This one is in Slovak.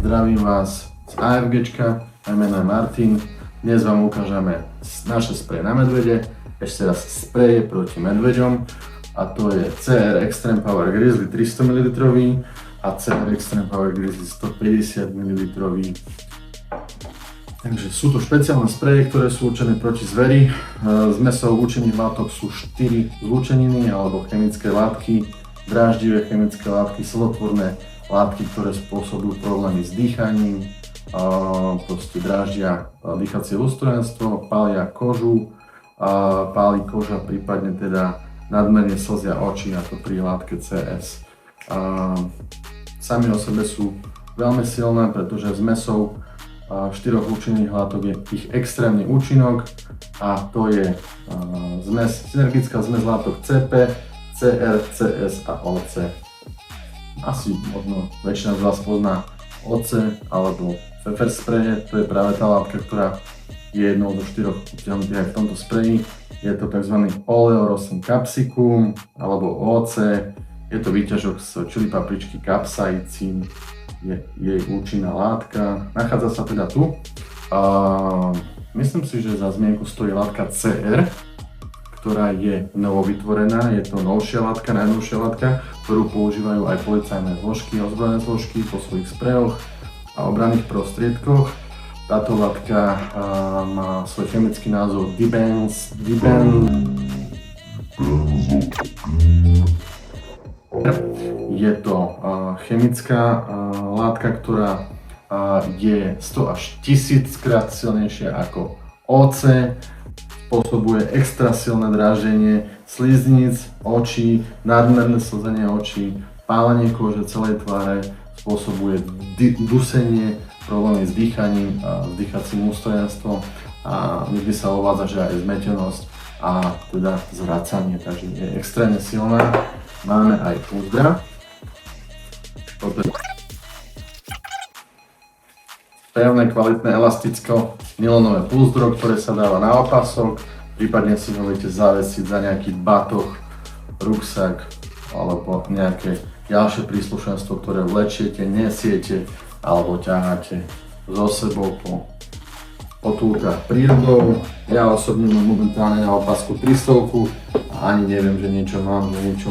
Zdravím vás z AFGčka, moje meno je Martin. Dnes vám ukážeme naše spreje na medvede, ešte raz spreje proti medveďom, a to je CR Extreme Power Grizzly 300 ml a CR Extreme Power Grizzly 150 ml. Takže sú to špeciálne spreje, ktoré sú určené proti zveri. Z mäsov účinných látok sú 4 zlúčeniny alebo chemické látky, dráždivé chemické látky, slzotvorné látky, ktoré spôsobujú problémy s dýchaním, proste dráždia dýchacie ústrojenstvo, pália kožu, páli koža, prípadne teda nadmerne slzia oči, ako pri látke CS. Sami o sebe sú veľmi silné, pretože z mäsov 4 účinných látok je ich extrémny účinok, a to je synergická zmes látok CP, CR, CS a OC. Asi možno väčšina z vás pozná OC alebo Pfeffer spreje, to je práve tá látka, ktorá je jednou zo 4 obsiahnutých aj v tomto spreji. Je to tzv. Oleorosin capsicum alebo OC, je to výťažok z čili papričky capsaicin, je jej účinná látka, nachádza sa teda tu. Myslím si, že za zmienku stojí látka CR, ktorá je novovytvorená, je to novšia látka, najnovšia látka, ktorú používajú aj policajné zložky, ozbrojené zložky po svojich sprejoch a obranných prostriedkoch. Táto látka má svoj chemický názov Dibens. Je to chemická látka, ktorá je 100 až 1000 krát silnejšia ako OC. Spôsobuje extra silné dráždenie slizníc, očí, nadmerné slzenie očí, pálenie kože celej tváre, spôsobuje dusenie, problémy s dýchaním a s dýchacím ústrojenstvom, a niekde sa uvádza, že aj zmetenosť a teda zvracanie, takže je extrémne silná. Máme aj púzdra. Pevné, kvalitné, elasticko nylonové púzdro, ktoré sa dáva na opasok, prípadne si ho viete zavesiť za nejaký batoh, ruksak alebo nejaké ďalšie príslušenstvo, ktoré vlečiete, nesiete alebo ťaháte so sebou po túrkach prírodou. Ja osobne mám momentálne na opasku 300 a ani neviem, že niečo mám, že niečo